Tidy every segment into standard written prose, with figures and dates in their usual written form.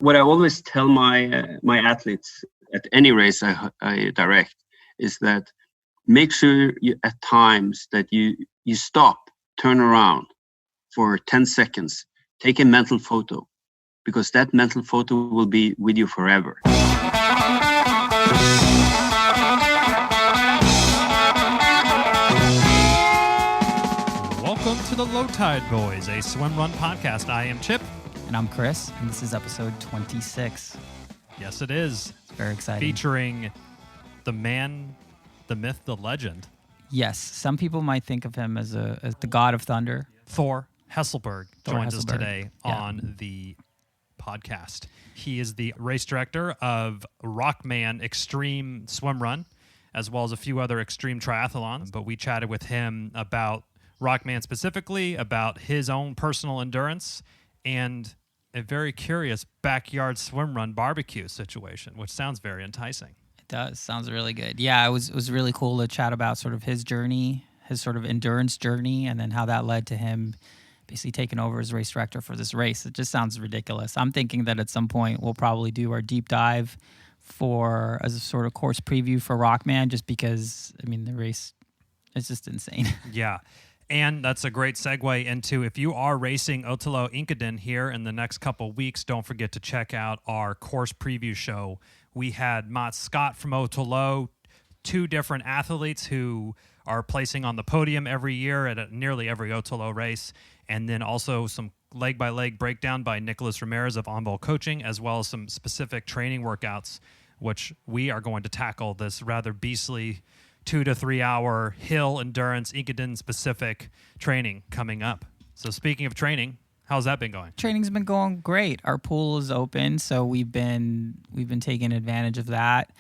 What I always tell my athletes at any race I direct is that make sure at times that you stop, turn around for 10 seconds, take a mental photo, because that mental photo will be with you forever. Welcome to the Low Tide Boyz, a Swimrun podcast. I am Chip. And I'm Chris, and this is episode 26. Yes, it is. It's very exciting. Featuring the man, the myth, the legend. Yes, some people might think of him as the god of thunder. Thor Hesselberg joins us today on the podcast. He is the race director of Rockman Extreme Swimrun, as well as a few other extreme triathlons. But we chatted with him about Rockman specifically, about his own personal endurance, and a very curious backyard swimrun barbecue situation, which sounds very enticing. It does. Sounds really good. Yeah, it was really cool to chat about sort of his journey, his sort of endurance journey, and then how that led to him basically taking over as race director for this race. It just sounds ridiculous. I'm thinking that at some point we'll probably do our deep dive as a sort of course preview for Rockman, just because, I mean, the race is just insane. Yeah. And that's a great segue into, if you are racing Otelo Inkeden here in the next couple weeks, don't forget to check out our course preview show. We had Mats Scott from Otelo, two different athletes who are placing on the podium every year at nearly every Otelo race, and then also some leg-by-leg breakdown by Nicholas Ramirez of Onbowl Coaching, as well as some specific training workouts, which we are going to tackle this rather beastly 2 to 3 hour hill endurance Inkeden specific training coming up. So speaking of training, how's that been going? Training's been going great. Our pool is open, so we've been taking advantage of that.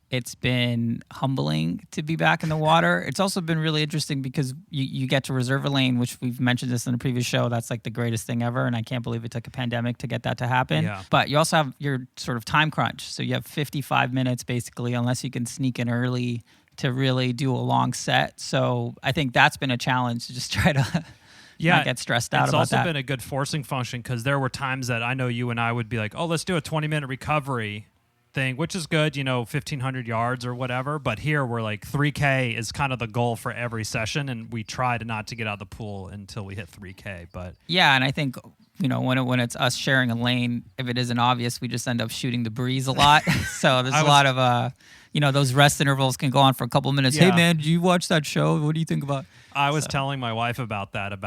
It's been humbling to be back in the water. It's also been really interesting because you get to reserve a lane, which we've mentioned this in a previous show. That's like the greatest thing ever, and I can't believe it took a pandemic to get that to happen. Yeah. But you also have your sort of time crunch. So you have 55 minutes basically, unless you can sneak in early to really do a long set. So I think that's been a challenge to just try to not get stressed out about that. It's also been a good forcing function, because there were times that I know you and I would be like, oh, let's do a 20-minute recovery thing, which is good, 1,500 yards or whatever. But here we're like 3K is kind of the goal for every session, and we try to not to get out of the pool until we hit 3K. But yeah, and I think when it's us sharing a lane, if it isn't obvious, we just end up shooting the breeze a lot. So there's a lot of those rest intervals can go on for a couple of minutes. Yeah. Hey man, did you watch that show? What do you think about? I was telling my wife about that.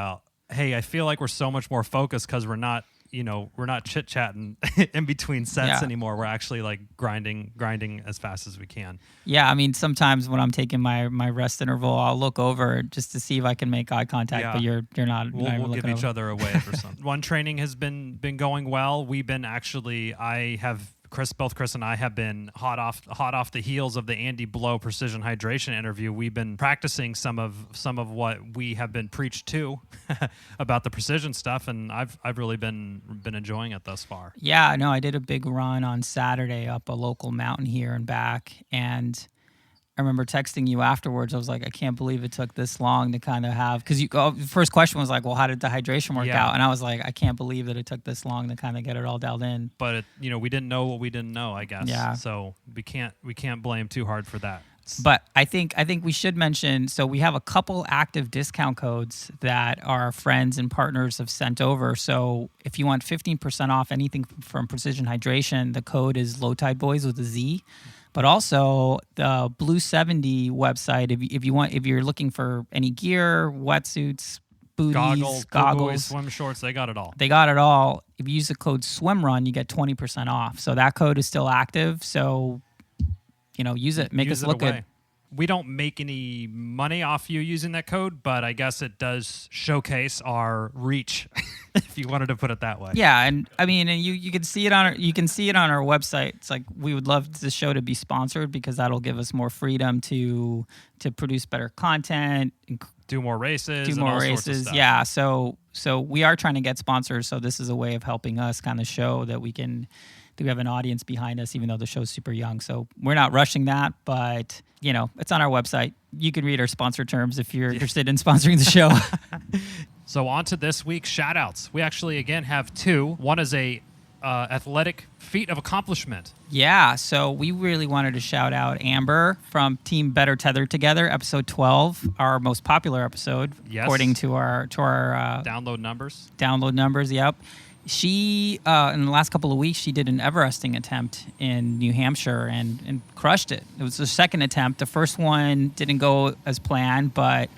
Hey, I feel like we're so much more focused because we're not chit-chatting in between sets anymore. We're actually like grinding as fast as we can. Yeah, I mean, sometimes when I'm taking my rest interval, I'll look over just to see if I can make eye contact, but you're not. We'll give each other a wave or something. One training has been going well. Both Chris and I have been hot off the heels of the Andy Blow precision hydration interview. We've been practicing some of what we have been preached to about the precision stuff, and I've really been enjoying it thus far. Yeah, no, I did a big run on Saturday up a local mountain here and back, and I remember texting you afterwards. I was like, I can't believe it took this long to kind of have, because the first question was like, well, how did the hydration work out? And I was like, I can't believe that it took this long to kind of get it all dialed in. But we didn't know what we didn't know, I guess. Yeah. So we can't blame too hard for that. But I think we should mention, so we have a couple active discount codes that our friends and partners have sent over. So if you want 15% off anything from Precision Hydration, the code is Low Tide Boyz with a Z. But also the Blue 70 website, if you're looking for any gear, wetsuits, booties, goggles, swim shorts, they got it all. They got it all. If you use the code SWIMRUN, you get 20% off. So that code is still active. So, use it. Make us look good. We don't make any money off you using that code, but I guess it does showcase our reach, if you wanted to put it that way. Yeah, and I mean, and you can see it on our website. It's like, we would love the show to be sponsored, because that'll give us more freedom to produce better content, do more races, sorts of stuff. Yeah, so we are trying to get sponsors. So this is a way of helping us kind of show that we have an audience behind us, even though the show's super young. So we're not rushing that, but it's on our website. You can read our sponsor terms if you're interested in sponsoring the show. So on to this week's shout outs. We actually again have two. One is a athletic feat of accomplishment. Yeah, so we really wanted to shout out Amber from Team Better Tethered Together, episode 12, our most popular episode, Yes. according to our Download numbers. download numbers. Yep. She, in the last couple of weeks, she did an Everesting attempt in New Hampshire and crushed it. It was her second attempt. The first one didn't go as planned, but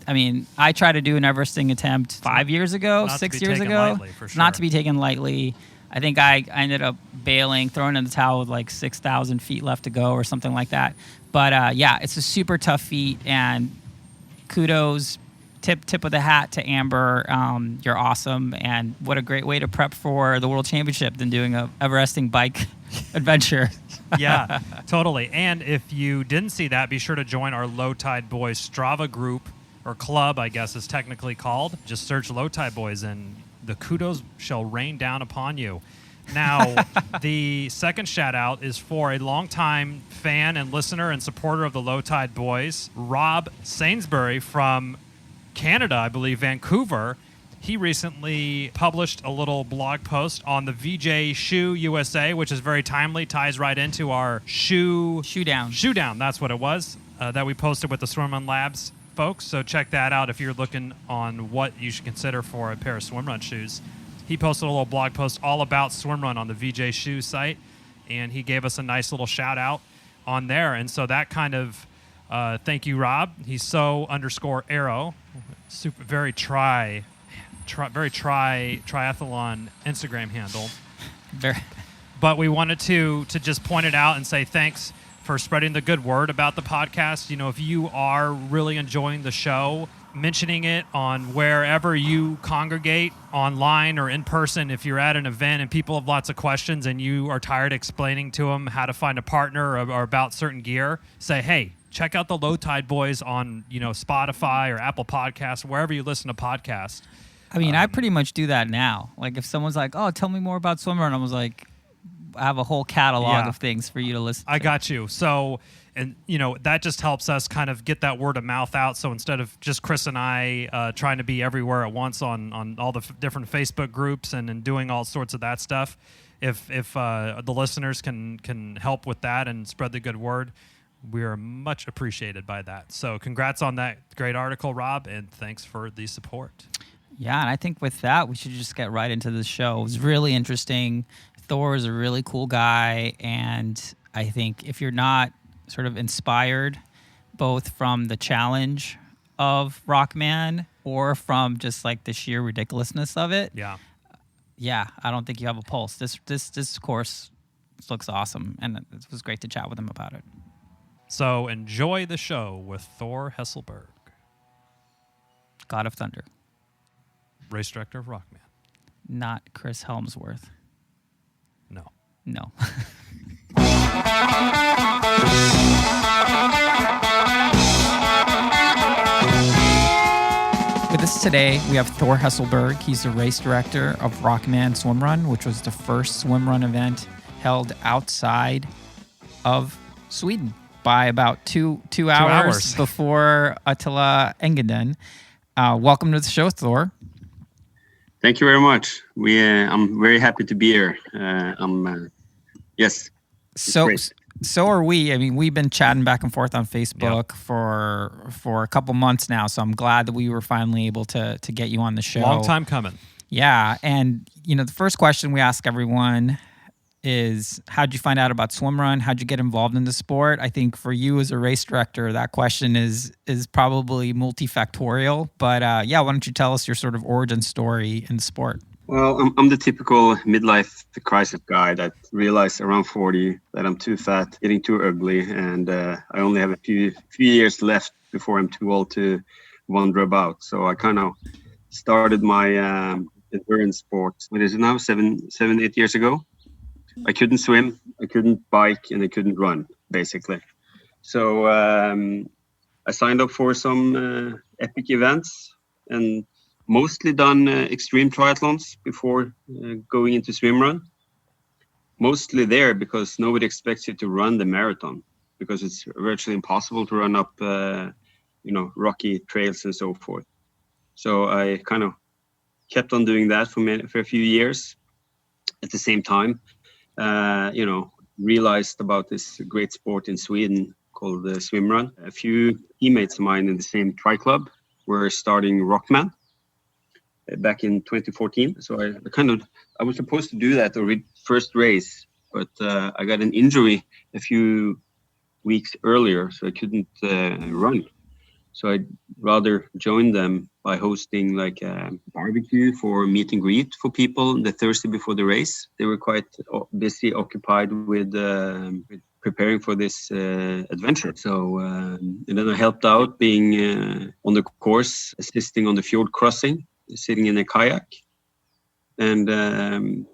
I mean, I tried to do an Everesting attempt 5 years ago, 6 years ago. Lightly, for sure. Not to be taken lightly. I think I ended up bailing, throwing in the towel with like 6,000 feet left to go or something like that. But yeah, it's a super tough feat, and kudos, tip of the hat to Amber. You're awesome, and what a great way to prep for the World Championship than doing a Everesting bike adventure. Yeah, totally. And if you didn't see that, be sure to join our Low Tide Boyz Strava group, or club, I guess is technically called. Just search Low Tide Boyz and the kudos shall rain down upon you. Now, the second shout out is for a longtime fan and listener and supporter of the Low Tide Boyz, Rob Sainsbury from Canada, I believe, Vancouver. He recently published a little blog post on the VJ Shoe USA, which is very timely, ties right into our shoe down. That's what it was, that we posted with the Swimrun Labs folks. So check that out if you're looking on what you should consider for a pair of swimrun shoes. He posted a little blog post all about swimrun on the VJ Shoe site, and he gave us a nice little shout out on there. And so that kind of thank you, Rob. He's _arrow, super very triathlon Instagram handle. But we wanted to just point it out and say thanks for spreading the good word about the podcast. You know, if you are really enjoying the show, mentioning it on wherever you congregate, online or in person. If you're at an event and people have lots of questions and you are tired of explaining to them how to find a partner or about certain gear, say, hey, check out the Low Tide Boyz on, you know, Spotify or Apple Podcasts, wherever you listen to podcasts. I mean, I pretty much do that now. Like if someone's like, oh, tell me more about Swimrun, I was like, I have a whole catalog of things for you to listen to. I got you. So, and you know, that just helps us kind of get that word of mouth out. So instead of just Chris and I trying to be everywhere at once on all the different Facebook groups and doing all sorts of that stuff, if the listeners can help with that and spread the good word, we are much appreciated by that. So congrats on that great article, Rob, and thanks for the support. Yeah, and I think with that, we should just get right into the show. It was really interesting. Thor is a really cool guy, and I think if you're not sort of inspired both from the challenge of Rockman or from just like the sheer ridiculousness of it, I don't think you have a pulse. This course looks awesome, and it was great to chat with him about it. So enjoy the show with Thor Hesselberg, God of Thunder, race director of Rockman. Not Chris Helmsworth. No. With us today, we have Thor Hesselberg. He's the race director of Rockman Swimrun, which was the first swimrun event held outside of Sweden by about two hours before Attila Engadin. Welcome to the show, Thor. Thank you very much. I'm very happy to be here. Yes. So are we. I mean, we've been chatting back and forth on Facebook for a couple months now. So I'm glad that we were finally able to get you on the show. Long time coming. Yeah, and you know, the first question we ask everyone is, how'd you find out about swimrun? How'd you get involved in the sport? I think for you as a race director, that question is probably multifactorial. But why don't you tell us your sort of origin story in the sport? Well, I'm the typical midlife crisis guy that realized around 40 that I'm too fat, getting too ugly, and I only have a few years left before I'm too old to wander about. So I kind of started my endurance sport. What is it now? 8 years ago. I couldn't swim, I couldn't bike, and I couldn't run, basically. So I signed up for some epic events and mostly done extreme triathlons before going into swimrun. Mostly there because nobody expects you to run the marathon because it's virtually impossible to run up, rocky trails and so forth. So I kind of kept on doing that for a few years. at the same time, realized about this great sport in Sweden called Swimrun. A few teammates of mine in the same tri club were starting Rockman back in 2014. So I was supposed to do that first race, but I got an injury a few weeks earlier, so I couldn't run. So I'd rather join them by hosting like a barbecue for meet and greet for people the Thursday before the race. They were quite busy, occupied with preparing for this adventure. So, and then I helped out being on the course, assisting on the fjord crossing, sitting in a kayak. And I think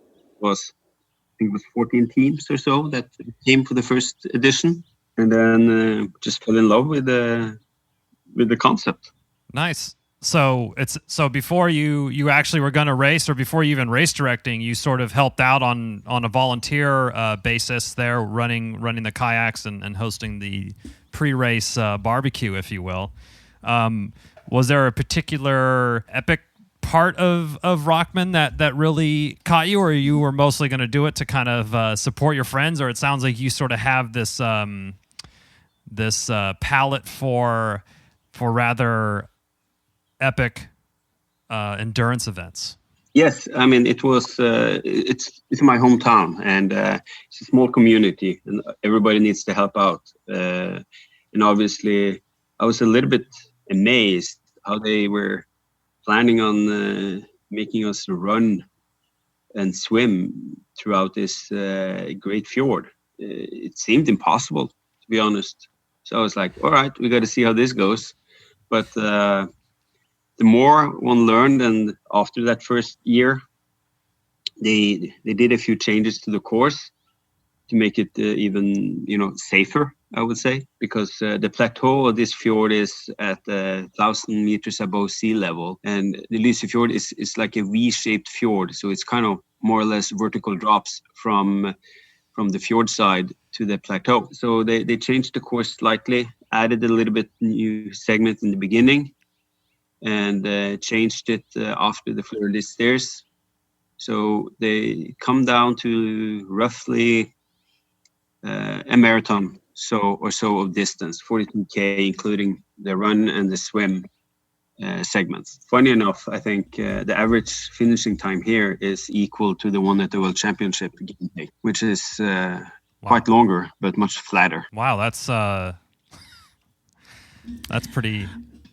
it was 14 teams or so that came for the first edition. And then just fell in love with the concept. Nice. So before you actually were going to race, or before you even race directing, you sort of helped out on a volunteer basis there, running the kayaks and hosting the pre-race barbecue, if you will. Was there a particular epic part of Rockman that really caught you, or you were mostly going to do it to kind of support your friends? Or it sounds like you sort of have this palette for rather epic endurance events. Yes, I mean it was. It's my hometown, and it's a small community, and everybody needs to help out. And obviously, I was a little bit amazed how they were planning on making us run and swim throughout this great fjord. It seemed impossible, to be honest. So I was like, all right, we got to see how this goes. But the more one learned, and after that first year, they did a few changes to the course to make it even safer, I would say, because the plateau of this fjord is at 1,000 meters above sea level, and the Lyse fjord is like a V-shaped fjord, so it's kind of more or less vertical drops from the fjord side to the plateau. So they changed the course slightly, added a little bit new segment in the beginning, and changed it after the fleur-de-lis stairs. So they come down to roughly a marathon or so of distance, 42K, including the run and the swim segments. Funny enough, I think the average finishing time here is equal to the one at the World Championship, which is quite longer, but much flatter. Wow, that's pretty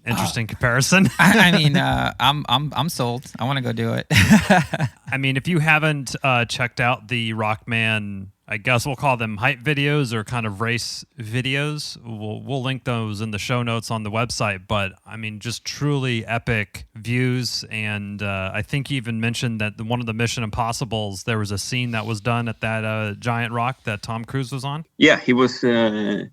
interesting comparison. I mean, I'm sold. I want to go do it. I mean, if you haven't checked out the Rockman, I guess we'll call them hype videos or kind of race videos, we'll link those in the show notes on the website. But I mean, just truly epic views. And I think you even mentioned that one of the Mission Impossibles, there was a scene that was done at that giant rock that Tom Cruise was on. Yeah, he was, I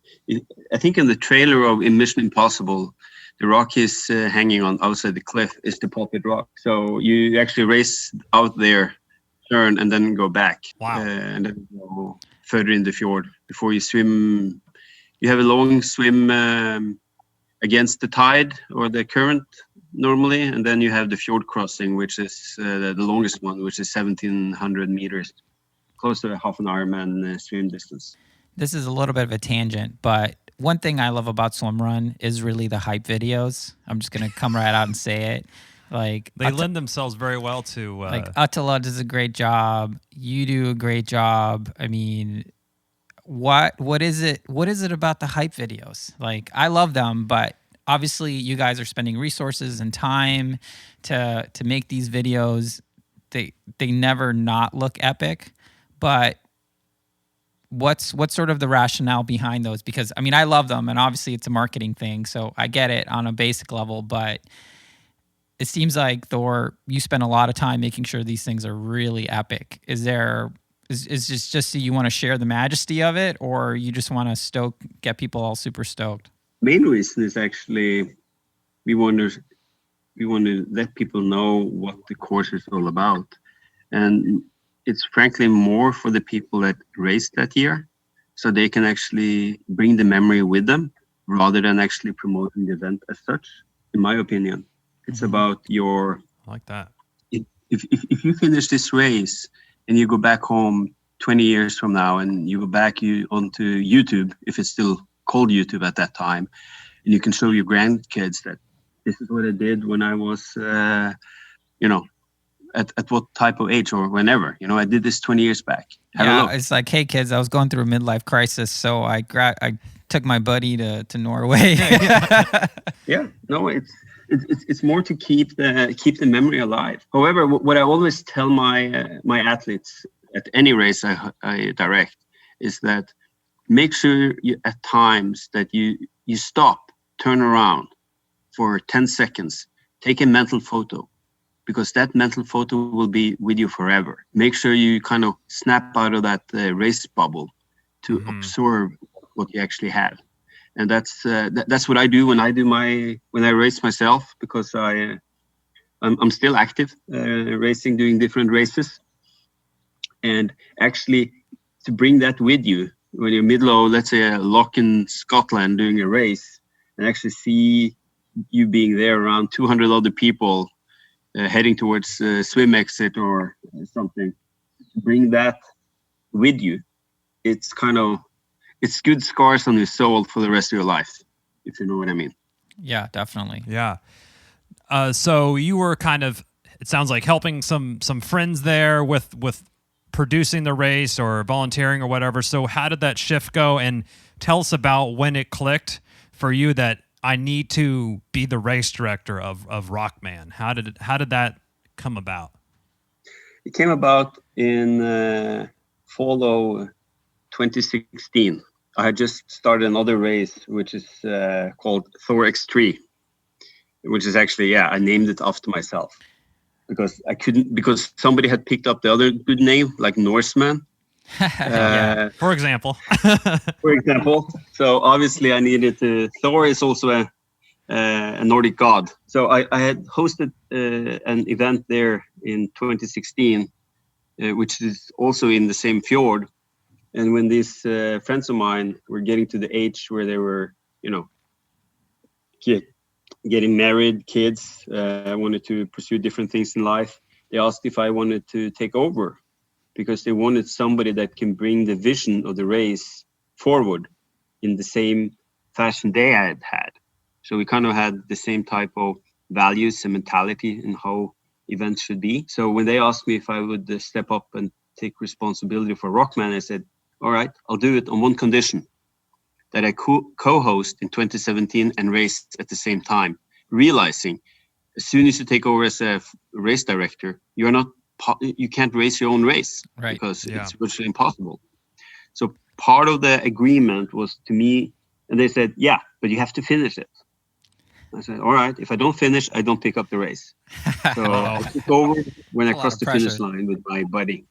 think in the trailer of Mission Impossible, the rock is hanging on outside the cliff is the Pulpit Rock. So you actually race out there, turn, and then go back. Wow. And then go further in the fjord before you swim. You have a long swim against the tide or the current normally, and then you have the fjord crossing, which is the longest one, which is 1,700 meters, close to a half an Ironman swim distance. This is a little bit of a tangent, but one thing I love about Swimrun is really the hype videos. I'm just going to come right out and say it. Like they lend themselves very well to like Attila does a great job. You do a great job. I mean, what is it about the hype videos? Like, I love them, but obviously you guys are spending resources and time to make these videos. They never not look epic, but what's sort of the rationale behind those? Because I mean, I love them, and obviously it's a marketing thing, so I get it on a basic level, but it seems like, Thor, you spend a lot of time making sure these things are really epic. Is this just so you want to share the majesty of it, or you just want to get people all super stoked? Main reason is actually we want to let people know what the course is all about, and it's frankly more for the people that raced that year, so they can actually bring the memory with them rather than actually promoting the event as such, in my opinion. It's about I like that. If you finish this race and you go back home 20 years from now, and you go back onto YouTube, if it's still called YouTube at that time, and you can show your grandkids that this is what I did when I was, at what type of age or whenever. I did this 20 years back. Have a look. It's like, hey kids, I was going through a midlife crisis, so I took my buddy to Norway. Yeah, no, it's more to keep the memory alive. However, what I always tell my athletes at any race I direct is that make sure at times that you stop, turn around for 10 seconds, take a mental photo, because that mental photo will be with you forever. Make sure you kind of snap out of that race bubble to absorb what you actually have. And that's what I do when I race myself, because I'm still active, racing, doing different races. And actually to bring that with you when you're middle of, let's say, a lock in Scotland doing a race, and actually see you being there around 200 other people heading towards swim exit or something, bring that with you. It's good scars on your soul for the rest of your life, if you know what I mean. Yeah, definitely. Yeah. So you were kind of, it sounds like, helping some friends there with producing the race or volunteering or whatever. So how did that shift go? And tell us about when it clicked for you that I need to be the race director of Rockman. How did that come about? It came about in fall of 2016. I had just started another race, which is called Thor X3, which is actually, I named it after myself because somebody had picked up the other good name, like Norseman. For example. So obviously I needed to. Thor is also a Nordic god. So I had hosted an event there in 2016, which is also in the same fjord. And when these friends of mine were getting to the age where they were, getting married, kids, wanted to pursue different things in life, they asked if I wanted to take over, because they wanted somebody that can bring the vision of the race forward in the same fashion they had. So we kind of had the same type of values and mentality in how events should be. So when they asked me if I would step up and take responsibility for Rockman, I said, all right, I'll do it on one condition, that I co-host in 2017 and race at the same time, realizing as soon as you take over as a race director, you can't race your own race, right? Because it's virtually impossible. So part of the agreement was to me, and they said, yeah, but you have to finish it. I said, all right, if I don't finish, I don't pick up the race. So I took over when I crossed the finish line with my buddy.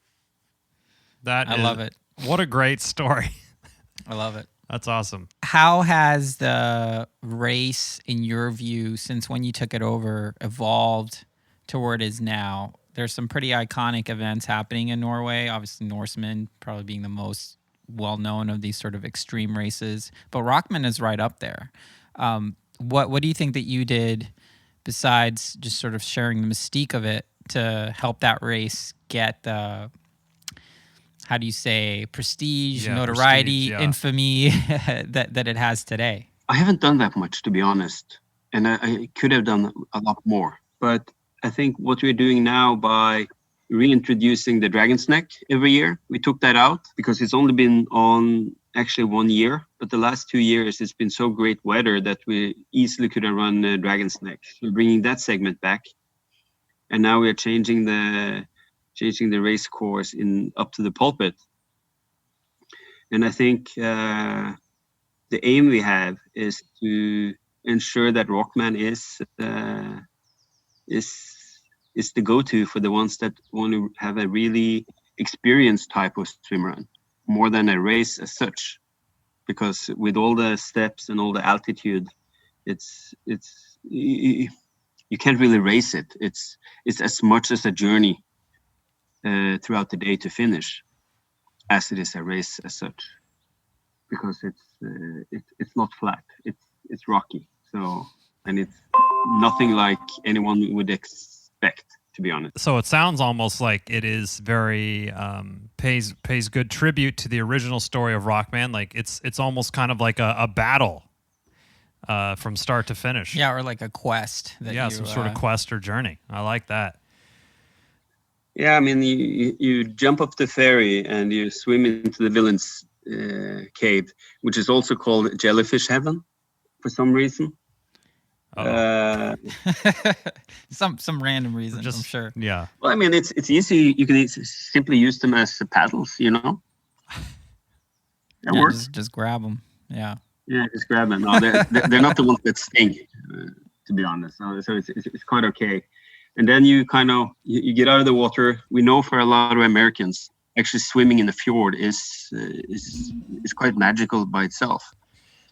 I love it. What a great story. I love it. That's awesome. How has the race, in your view, since when you took it over, evolved to where it is now? There's some pretty iconic events happening in Norway. Obviously, Norseman probably being the most well-known of these sort of extreme races. But Rockman is right up there. What do you think that you did, besides just sort of sharing the mystique of it, to help that race get the, how do you say, prestige, notoriety, infamy that it has today? I haven't done that much, to be honest. And I could have done a lot more. But I think what we're doing now by reintroducing the Dragon's Neck every year, we took that out because it's only been on actually 1 year. But the last 2 years, it's been so great weather that we easily could have run Dragon's Neck. We're bringing that segment back. And now we are changing the race course up to the pulpit. And I think the aim we have is to ensure that Rockman is the go-to for the ones that want to have a really experienced type of swim run, more than a race as such. Because with all the steps and all the altitude, you can't really race it. It's as much as a journey throughout the day to finish as it is a race as such, because it's not flat. It's rocky. So, and it's nothing like anyone would expect to be honest. So it sounds almost like it is very pays good tribute to the original story of Rockman. Like it's almost kind of like a battle from start to finish. Yeah, or like a quest. Some sort of quest or journey. I like that. Yeah, I mean, you jump up the ferry and you swim into the villain's cave, which is also called Jellyfish Heaven for some reason. Some random reason, I'm sure. Yeah. Well, I mean, it's easy. You can simply use them as paddles, you know. That works. Just grab them. Yeah. Yeah, just grab them. No, they're not the ones that sting, to be honest. So it's quite okay. And then you kind of you get out of the water. We know for a lot of Americans, actually swimming in the fjord is quite magical by itself,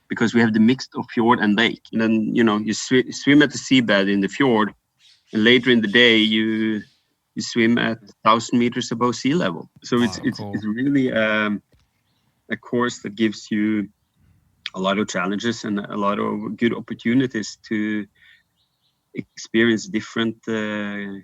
because we have the mix of fjord and lake. And then you swim at the seabed in the fjord, and later in the day you swim at 1,000 meters above sea level. So it's really a course that gives you a lot of challenges and a lot of good opportunities to experience different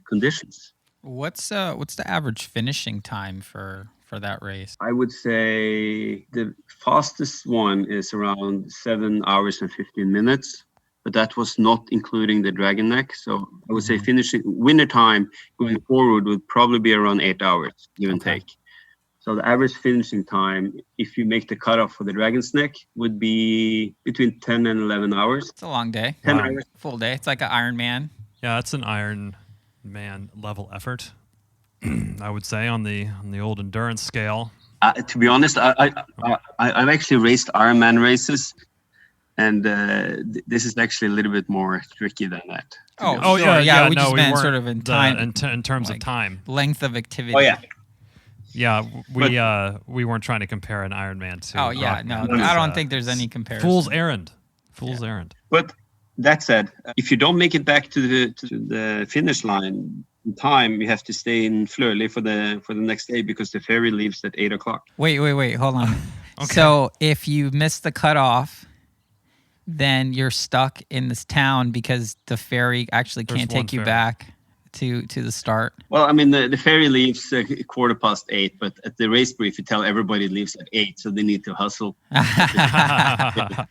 conditions. What's the average finishing time for that race? I would say the fastest one is around 7 hours and 15 minutes, but that was not including the Dragon Neck. So I would say finishing winter time going forward would probably be around 8 hours, give and take. So the average finishing time, if you make the cutoff for the Dragon's Neck, would be between 10 and 11 hours. It's a long day. 10 hours. Full day. It's like an Ironman. Yeah, it's an Ironman level effort, I would say, on the old endurance scale. To be honest, I've actually raced Ironman races, and this is actually a little bit more tricky than that. Yeah. We just meant sort of in time, in terms of time, length of activity. Oh yeah. Yeah, we weren't trying to compare an Ironman to. Oh yeah, Rockman. no, I don't think there's any comparison. Fool's errand. But that said, if you don't make it back to the finish line in time, you have to stay in Fleury for the next day, because the ferry leaves at 8 o'clock. Wait, hold on. Okay. So if you miss the cutoff, then you're stuck in this town because the ferry actually can't take you back to the start. Well, I mean, the ferry leaves 8:15, but at the race brief, you tell everybody it leaves at 8, so they need to hustle.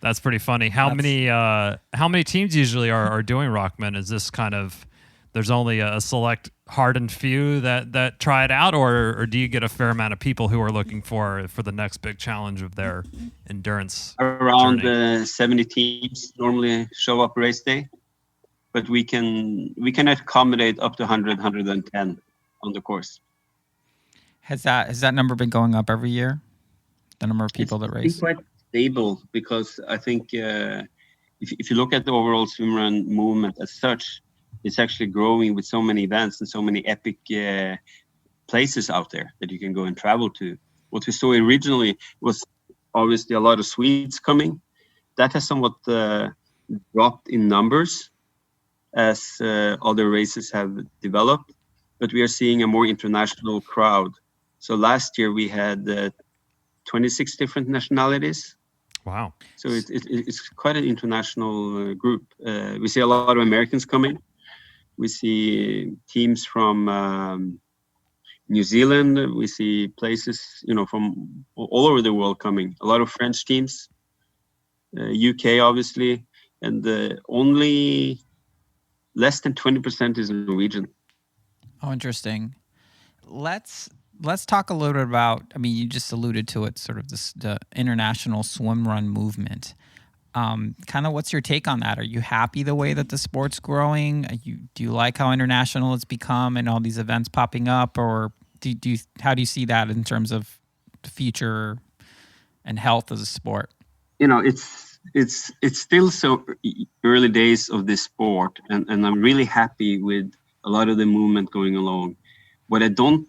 That's pretty funny. How many teams usually are doing Rockman? Is this kind of, there's only a select hardened few that try it out, or do you get a fair amount of people who are looking for the next big challenge of their endurance? Around 70 teams normally show up race day. But we can accommodate up to 100, 110 on the course. Has that number been going up every year? The number of people that race? It's quite stable, because I think if you look at the overall swimrun movement as such, it's actually growing with so many events and so many epic places out there that you can go and travel to. What we saw originally was obviously a lot of Swedes coming. That has somewhat dropped in numbers as other races have developed, but we are seeing a more international crowd. So last year we had 26 different nationalities. Wow! So it's quite an international group. We see a lot of Americans coming. We see teams from New Zealand. We see places, from all over the world coming. A lot of French teams, UK obviously, and only less than 20% is Norwegian. Oh, interesting. Let's talk a little bit about, I mean, you just alluded to it, sort of the international swim run movement. Kind of what's your take on that? Are you happy the way that the sport's growing? Do you like how international it's become and all these events popping up? Or how do you see that in terms of the future and health as a sport? It's still so early days of this sport, and I'm really happy with a lot of the movement going along. What I don't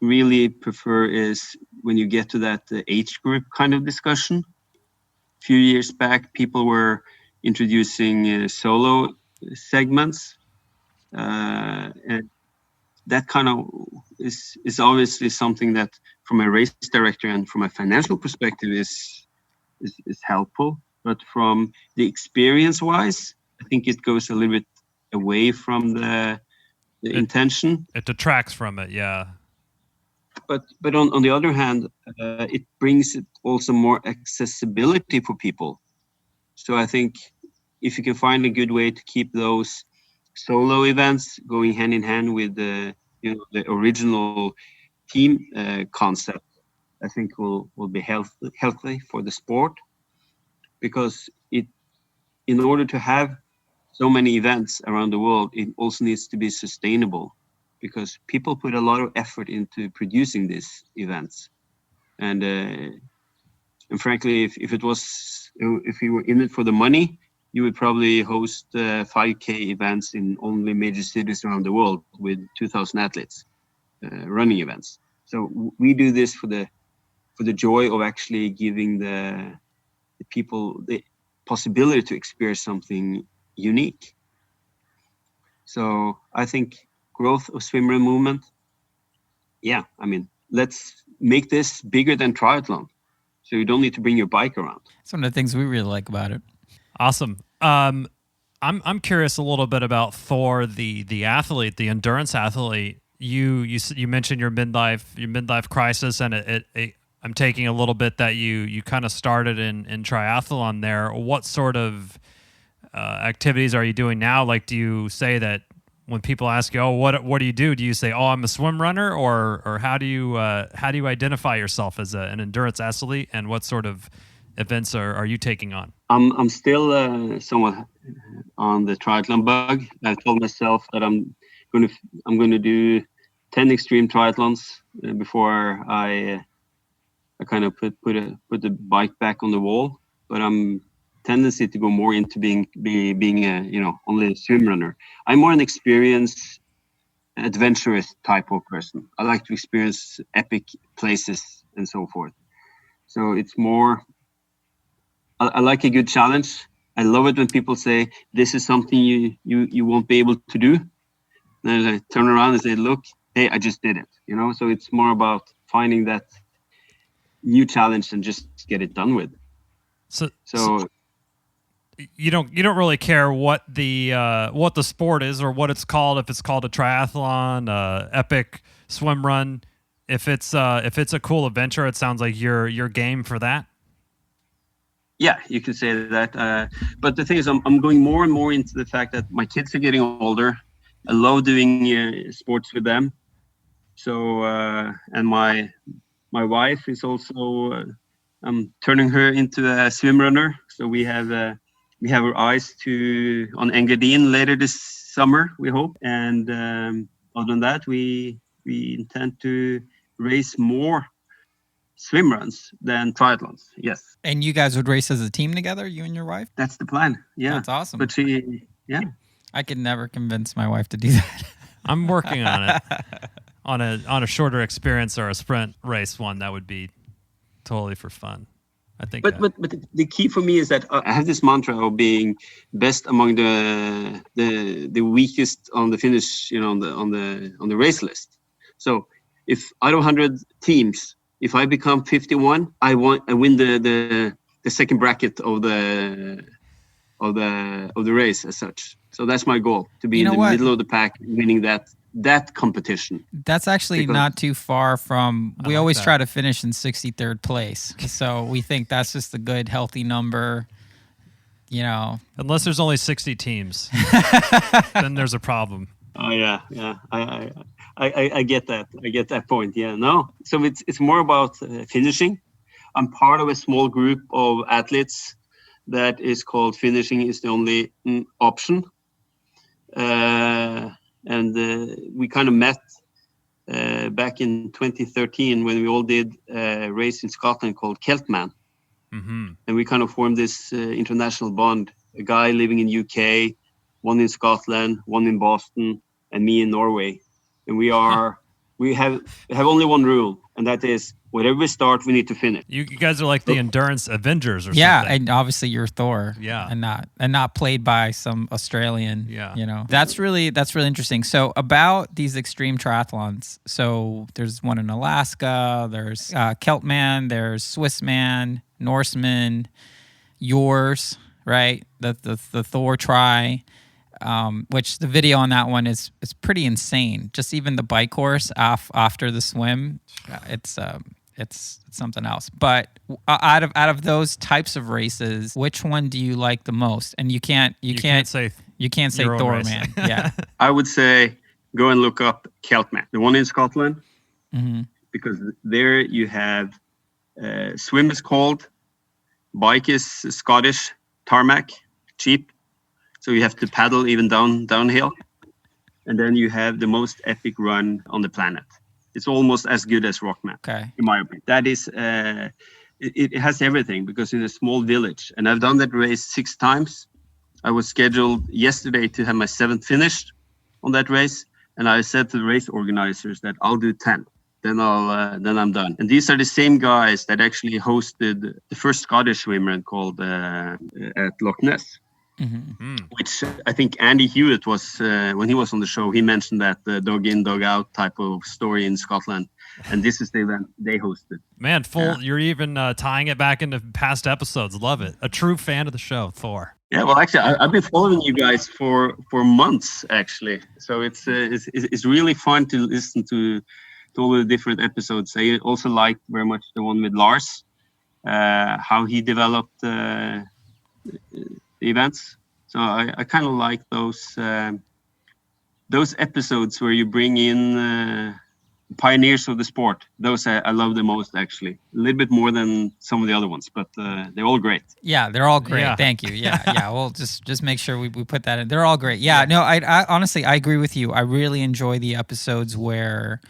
really prefer is when you get to that age group kind of discussion. A few years back, people were introducing solo segments, and that kind of is obviously something that, from a race director and from a financial perspective, is helpful. But from the experience-wise, I think it goes a little bit away from the the intention. It detracts from it, yeah. But on the other hand, it brings it also more accessibility for people. So I think if you can find a good way to keep those solo events going hand in hand with the original team concept, I think will be healthy for the sport, because in order to have so many events around the world, it also needs to be sustainable, because people put a lot of effort into producing these events, and frankly, if you were in it for the money, you would probably host 5K events in only major cities around the world with 2,000 athletes running events. So we do this for the joy of actually giving the people the possibility to experience something unique. So I think growth of swimrun movement, let's make this bigger than triathlon, so you don't need to bring your bike around. It's one of the things we really like about it. Awesome. I'm curious a little bit about Thor, the athlete, the endurance athlete. You mentioned your midlife crisis, and I'm taking a little bit that you kind of started in triathlon there. What sort of activities are you doing now? Like, do you say that when people ask you, "Oh, what do you do?" Do you say, "Oh, I'm a swim runner," or how do you identify yourself as an endurance athlete, and what sort of events are you taking on? I'm still somewhat on the triathlon bug. I told myself that I'm going to do 10 extreme triathlons before I kind of put the bike back on the wall. But I'm tendency to go more into being a only a swim runner. I'm more an experienced, adventurous type of person. I like to experience epic places and so forth. So it's more. I like a good challenge. I love it when people say this is something you won't be able to do. Then I turn around and say, "Look, hey, I just did it." So it's more about finding that new challenge and just get it done with. So you don't really care what the sport is or what it's called. If it's called a triathlon, epic swim run, if it's a cool adventure, it sounds like you're game for that. Yeah, you can say that. But the thing is, I'm going more and more into the fact that my kids are getting older. I love doing sports with them. So and my wife is also. I'm turning her into a swim runner. So we have our eyes on Engadine later this summer, we hope. And other than that, we intend to race more swim runs than triathlons. Yes. And you guys would race as a team together, you and your wife? That's the plan. Yeah. That's awesome. But I could never convince my wife to do that. I'm working on it. on a shorter experience or a sprint race one, that would be totally for fun. I think. But the key for me is that I have this mantra of being best among the weakest on the finish, on the race list. So if out of 100 teams, if I become 51, I win the second bracket of the race as such. So that's my goal, to be in the middle of the pack, winning that competition. That's actually not too far from. We always try to finish in 63rd place, so we think that's just a good, healthy number. Unless there's only 60 teams, then there's a problem. Oh yeah. I get that. I get that point. Yeah, no. So it's more about finishing. I'm part of a small group of athletes that is called Finishing is the Only Option. And we kind of met back in 2013 when we all did a race in Scotland called Keltman. Mm-hmm. And we kind of formed this international bond. A guy living in UK, one in Scotland, one in Boston, and me in Norway. And we have only one rule, and that is whatever we start, we need to finish. You guys are like the endurance Avengers or something. Yeah, and obviously you're Thor. Yeah. And not played by some Australian. Yeah. That's really interesting. So about these extreme triathlons, so there's one in Alaska, there's Keltman, there's Swissman, Norseman, yours, right? The Thor Tri. which the video on that one is pretty insane. Just even the bike course after the swim, it's something else. But out of those types of races, which one do you like the most? And you can't say Thor, race. man. Yeah. I would say go and look up Keltman, the one in Scotland, Mm-hmm. because there you have swim is cold, bike is Scottish tarmac, cheap, so you have to paddle even downhill, and then you have the most epic run on the planet. It's almost as good as Rockman, Okay. in my opinion. That is, it has everything, because in a small village, and I've done that race 6 times. I was scheduled yesterday to have my 7th finished on that race, and I said to the race organizers that I'll do 10. Then I'm done. And these are the same guys that actually hosted the first Scottish swimrun called at Loch Ness, which I think Andy Hewitt was, when he was on the show, he mentioned that the dog in, dog out type of story in Scotland. And this is the event they hosted. Man, you're even tying it back into past episodes. Love it. A true fan of the show, Thor. Yeah, well, actually, I've been following you guys for months, actually. So it's really fun to listen to all the different episodes. I also liked very much the one with Lars, how he developed the events. So I kind of like those episodes where you bring in pioneers of the sport. Those I love the most, actually. A little bit more than some of the other ones, but they're all great. Yeah, they're all great. Yeah. Thank you. Yeah. We'll just make sure we put that in. They're all great. Yeah. No, I honestly, I agree with you. I really enjoy the episodes where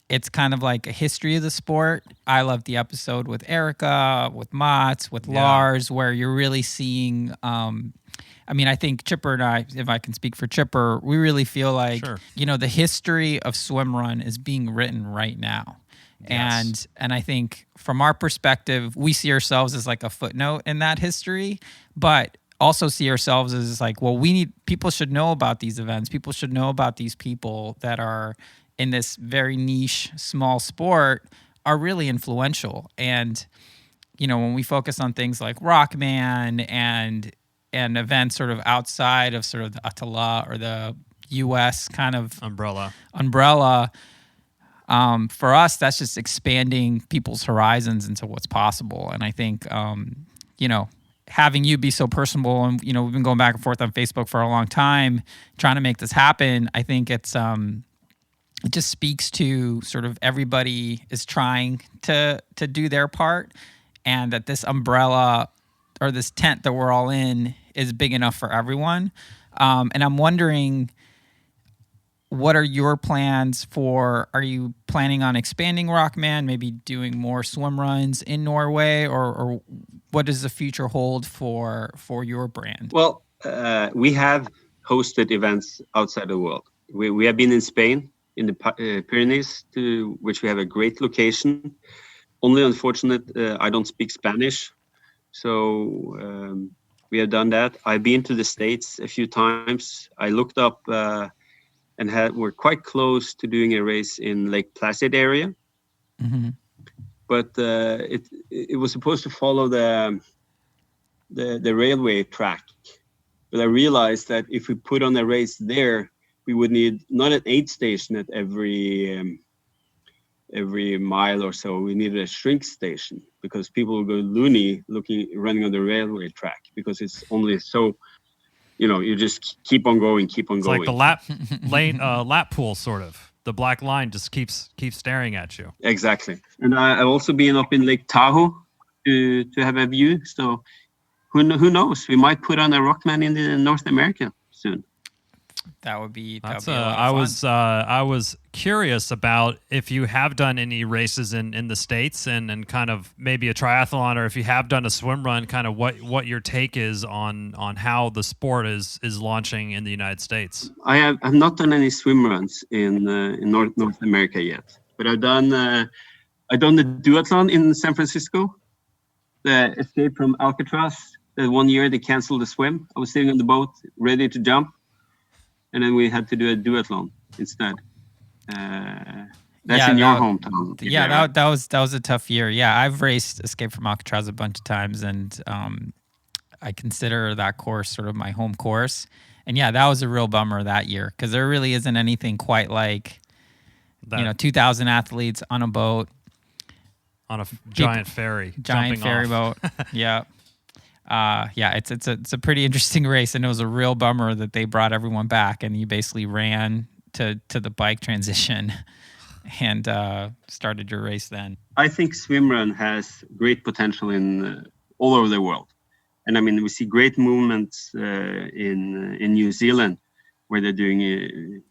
it's kind of like a history of the sport. I love the episode with Erica, with Mats, with Lars, where you're really seeing. I think Chipper and I, if I can speak for Chipper, we really feel like the history of swimrun is being written right now. Yes. And I think from our perspective, we see ourselves as like a footnote in that history, but also see ourselves as like, well, people should know about these events. People should know about these people that are in this very niche, small sport are really influential. And, when we focus on things like Rockman and events sort of outside of sort of the Atala or the U.S. kind of umbrella, for us, that's just expanding people's horizons into what's possible. And I think, having you be so personable, and, we've been going back and forth on Facebook for a long time trying to make this happen. I think it just speaks to sort of everybody is trying to do their part, and that this umbrella or this tent that we're all in is big enough for everyone. And I'm wondering, what are your plans are you planning on expanding Rockman, maybe doing more swim runs in Norway, or what does the future hold for your brand? Well, we have hosted events outside the world. We have been in Spain, in the Pyrenees, to which we have a great location. Only unfortunate, I don't speak Spanish. So we have done that. I've been to the States a few times. I looked up and we're quite close to doing a race in Lake Placid area. Mm-hmm. But it was supposed to follow the railway track. But I realized that if we put on a race there, we would need not an aid station at every mile or so. We needed a shrink station, because people will go loony running on the railway track, because it's only so, you just keep on going. It's like the lap pool, sort of. The black line just keeps staring at you. Exactly. And I've also been up in Lake Tahoe to have a view. So who knows? We might put on a Rockman in the North America soon. That would be. I was curious about if you have done any races in the States and kind of maybe a triathlon, or if you have done a swim run, kind of what your take is on how the sport is launching in the United States. I've not done any swim runs in North America yet, but I've done the duathlon in San Francisco, the escape from Alcatraz. The 1 year they canceled the swim. I was sitting on the boat ready to jump, and then we had to do a duathlon instead. That's in your hometown. Yeah, that was a tough year. Yeah, I've raced Escape from Alcatraz a bunch of times, and I consider that course sort of my home course. And yeah, that was a real bummer that year because there really isn't anything quite like, 2,000 athletes on a boat. On a giant ferry. Giant ferry boat. Yeah. It's a pretty interesting race, and it was a real bummer that they brought everyone back and you basically ran to the bike transition and started your race then. I think swimrun has great potential in all over the world. And I mean, we see great movements in New Zealand where they're doing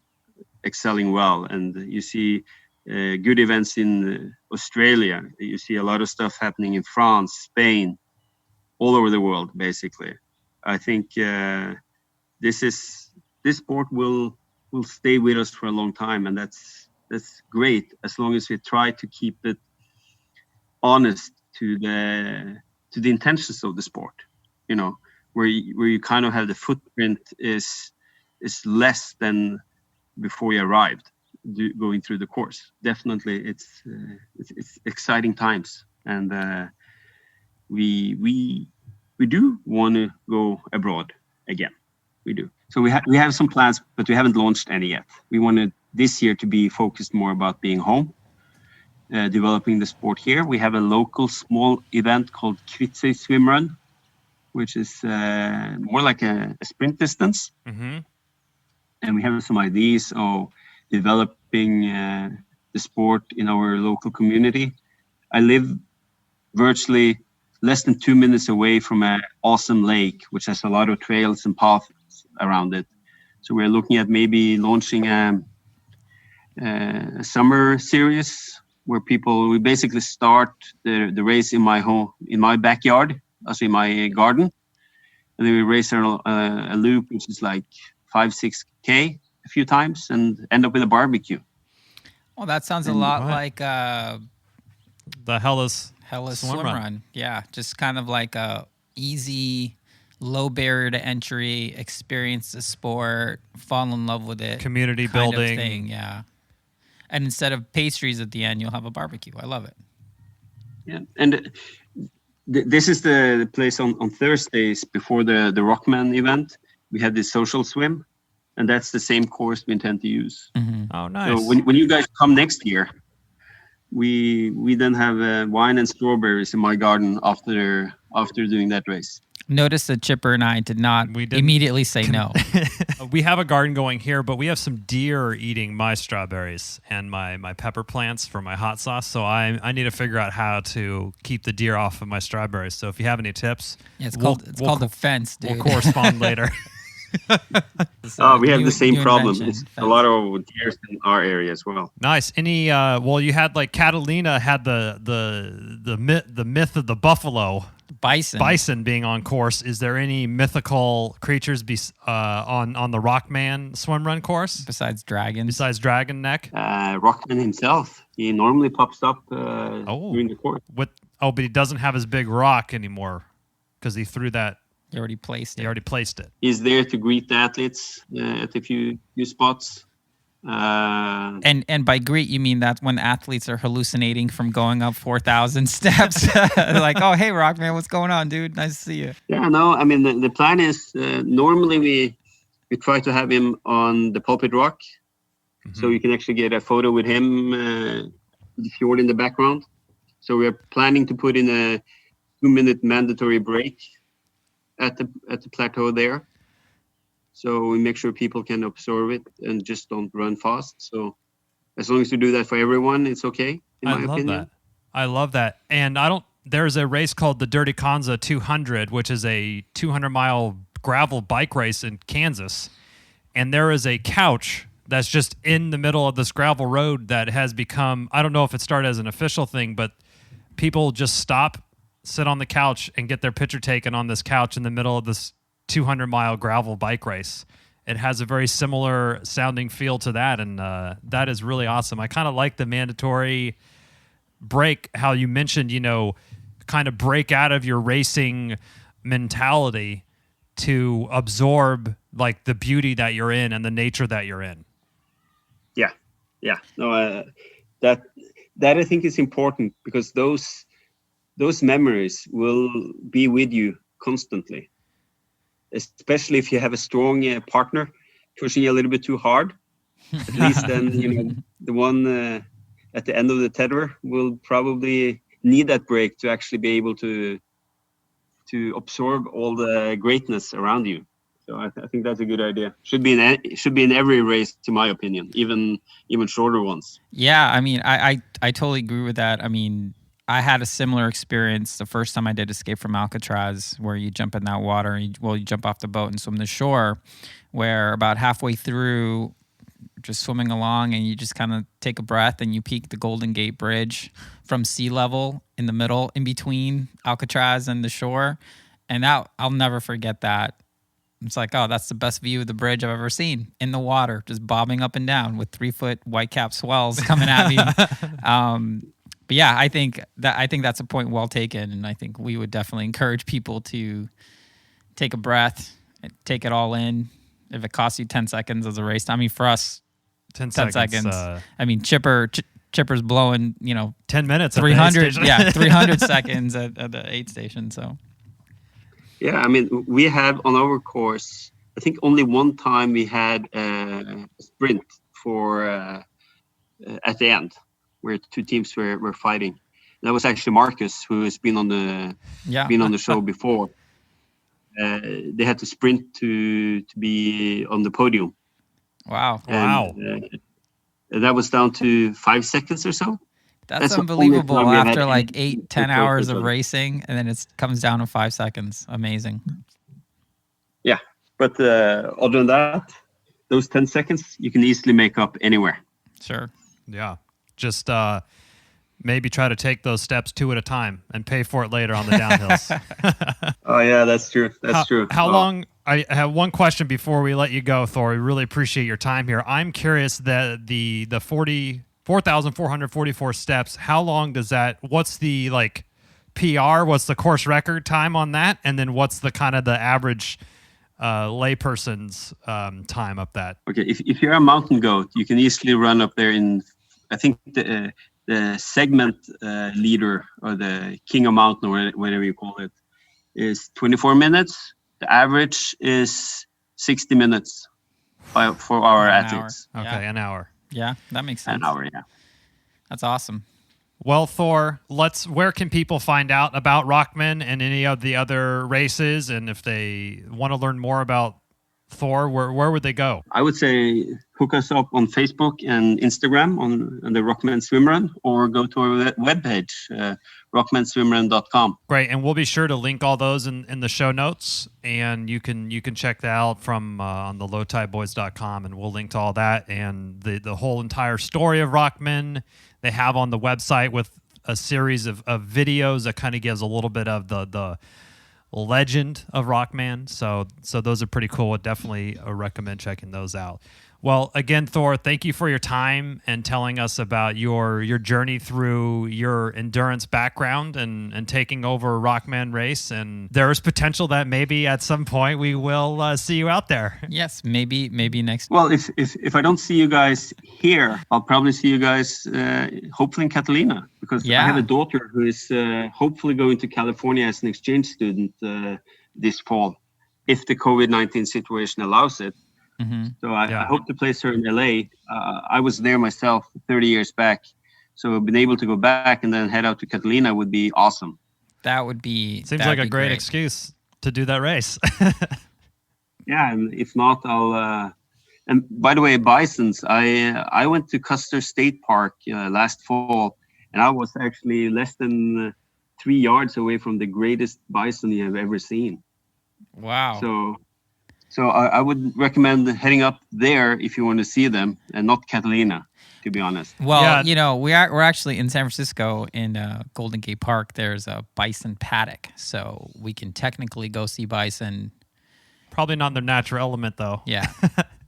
excelling well, and you see good events in Australia. You see a lot of stuff happening in France, Spain, all over the world, basically. I think this sport will stay with us for a long time, and that's great as long as we try to keep it honest to the intentions of the sport. Where you kind of have the footprint is less than before you arrived going through the course. Definitely, it's exciting times, and we do want to go abroad again. We do. So we have some plans, but we haven't launched any yet. We wanted this year to be focused more about being home, developing the sport here. We have a local small event called Kvitsøy Swimrun, which is more like a sprint distance. Mm-hmm. And we have some ideas of developing the sport in our local community. I live virtually less than 2 minutes away from an awesome lake, which has a lot of trails and paths around it. So we're looking at maybe launching a summer series where we basically start the race in my backyard, also in my garden, and then we race a loop which is like 5-6K a few times and end up with a barbecue. Well, that sounds a lot like the Hellas Swimrun. Yeah, just kind of like a easy, low barrier to entry, experience the sport, fall in love with it, community kind building of thing. Yeah, and instead of pastries at the end, you'll have a barbecue. I love it. Yeah, and this is the place on Thursdays before the Rockman event. We have this social swim, and that's the same course we intend to use. Mm-hmm. Oh, nice. So when you guys come next year, we then have wine and strawberries in my garden after doing that race. Notice that Chipper and I did not immediately say no. We have a garden going here, but we have some deer eating my strawberries and my pepper plants for my hot sauce. So I need to figure out how to keep the deer off of my strawberries. So if you have any tips, it's called the fence, dude. We'll correspond later. We have the same problem. It's a lot of deer in our area as well. Nice. Any you had like Catalina had the myth of the buffalo. Bison being on course. Is there any mythical creatures on the Rockman Swimrun course? Besides dragons? Besides Dragon Neck? Rockman himself. He normally pops up during the course. But he doesn't have his big rock anymore because he threw that. He already placed it. He's there to greet the athletes at a few spots. And by greet, you mean that when athletes are hallucinating from going up 4,000 steps, they're like, "Oh, hey, Rockman, what's going on, dude? Nice to see you." Yeah, no, I mean the plan is normally we try to have him on the pulpit rock, so you can actually get a photo with him, with the fjord in the background. So we are planning to put in a 2-minute mandatory break at the plateau there. So we make sure people can absorb it and just don't run fast. So as long as you do that for everyone, it's okay, in my opinion. I love that. And there's a race called the Dirty Kanza 200, which is a 200-mile gravel bike race in Kansas. And there is a couch that's just in the middle of this gravel road that has become, I don't know if it started as an official thing, but people just stop, sit on the couch, and get their picture taken on this couch in the middle of this 200-mile gravel bike race. It has a very similar sounding feel to that, and that is really awesome. I kind of like the mandatory break, how you mentioned, kind of break out of your racing mentality to absorb like the beauty that you're in and the nature that you're in. Yeah. No, that I think is important because those memories will be with you constantly. especially if you have a strong partner pushing you a little bit too hard. At least then, the one at the end of the tether will probably need that break to actually be able to absorb all the greatness around you. So I think that's a good idea. Should be in every race, in my opinion, even shorter ones. Yeah, I mean, I totally agree with that. I mean, I had a similar experience the first time I did Escape from Alcatraz, where you jump in that water, and you jump off the boat and swim the shore, where about halfway through, just swimming along, and you just kind of take a breath and you peek the Golden Gate Bridge from sea level in the middle, in between Alcatraz and the shore. And I'll never forget that. It's like, oh, that's the best view of the bridge I've ever seen, in the water, just bobbing up and down with 3-foot whitecap swells coming at me. But yeah, I think that's a point well taken, and I think we would definitely encourage people to take a breath, take it all in. If it costs you 10 seconds as a race time, I mean, for us, 10 seconds. I mean, Chipper's blowing, 10 minutes. 300, 300 seconds at the aid station. So. Yeah, I mean, we have on our course, I think only one time we had a sprint for at the end, where two teams were fighting. And that was actually Marcus, who has been on the show before. They had to sprint to be on the podium. Wow! That was down to 5 seconds or so. That's unbelievable. After like 8-10 hours of racing, and then it comes down to 5 seconds. Amazing. Yeah, but other than that, those 10 seconds you can easily make up anywhere. Sure. Yeah. Just maybe try to take those steps 2 at a time and pay for it later on the downhills. Oh yeah, that's true. That's true. How long? I have one question before we let you go, Thor. We really appreciate your time here. I'm curious that the 4,444 steps. How long does that? What's the PR? What's the course record time on that? And then what's the kind of the average layperson's time up that? Okay, if you're a mountain goat, you can easily run up there in. I think the segment leader, or the king of mountain, or whatever you call it, is 24 minutes. The average is 60 minutes for our athletes. Okay, an hour. Yeah, that makes sense. An hour, yeah. That's awesome. Well, Thor, where can people find out about Rockman and any of the other races? And if they want to learn more about Thor, where would they go? I would say hook us up on Facebook and Instagram on the Rockman Swimrun, or go to our webpage, rockmanswimrun.com. Great, and we'll be sure to link all those in the show notes, and you can check that out from on the lowtideboyz.com, and we'll link to all that and the whole entire story of Rockman. They have on the website with a series of videos that kind of gives a little bit of the legend of Rockman. So those are pretty cool. Would definitely recommend checking those out. Well, again, Thor, thank you for your time and telling us about your journey through your endurance background and taking over Rockman race. And there's potential that maybe at some point we will see you out there. Yes, maybe next. Well, if I don't see you guys here, I'll probably see you guys hopefully in Catalina, because I have a daughter who is hopefully going to California as an exchange student this fall, if the COVID-19 situation allows it. Mm-hmm. So I hope to place her in LA. I was there myself 30 years back. So being able to go back and then head out to Catalina would be awesome. That would be... Seems like a great excuse to do that race. Yeah, and if not, I'll... and by the way, bisons, I went to Custer State Park last fall, and I was actually less than 3 yards away from the greatest bison you have ever seen. Wow. So I would recommend heading up there if you want to see them, and not Catalina, to be honest. Well, we're actually in San Francisco in Golden Gate Park. There's a bison paddock, so we can technically go see bison. Probably not in their natural element, though. Yeah,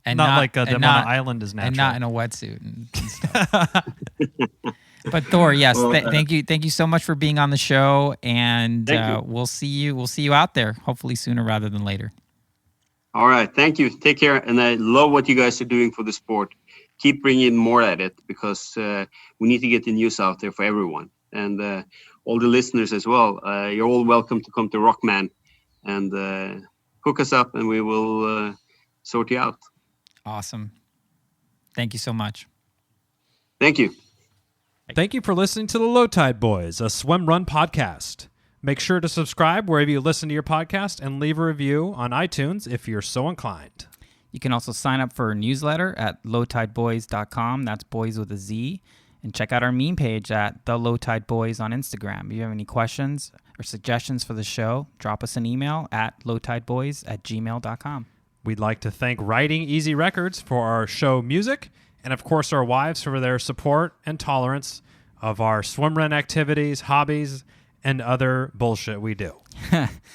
and not like Demona Island is natural, and not in a wetsuit and stuff. But Thor, yes, thank you so much for being on the show, and we'll see you out there, hopefully sooner rather than later. All right. Thank you. Take care. And I love what you guys are doing for the sport. Keep bringing more at it, because we need to get the news out there for everyone. And all the listeners as well. You're all welcome to come to Rockman and hook us up and we will sort you out. Awesome. Thank you so much. Thank you. Thank you for listening to the Low Tide Boyz, a Swimrun podcast. Make sure to subscribe wherever you listen to your podcast and leave a review on iTunes if you're so inclined. You can also sign up for a newsletter at lowtideboyz.com. That's boys with a Z. And check out our meme page at The Low Tide Boyz on Instagram. If you have any questions or suggestions for the show, drop us an email at lowtideboyz@gmail.com. We'd like to thank Writing Easy Records for our show music, and of course our wives for their support and tolerance of our swimrun activities, hobbies, and other bullshit we do.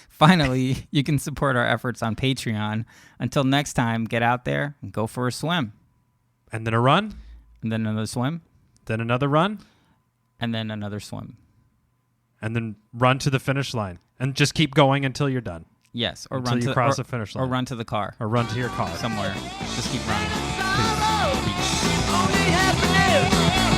Finally, you can support our efforts on Patreon. Until next time, get out there and go for a swim. And then a run. And then another swim. Then another run. And then another swim. And then run to the finish line. And just keep going until you're done. Yes, or until run you to cross the finish line. Or run to the car. Or run to your car. Somewhere. Just keep running. Peace. Only happiness.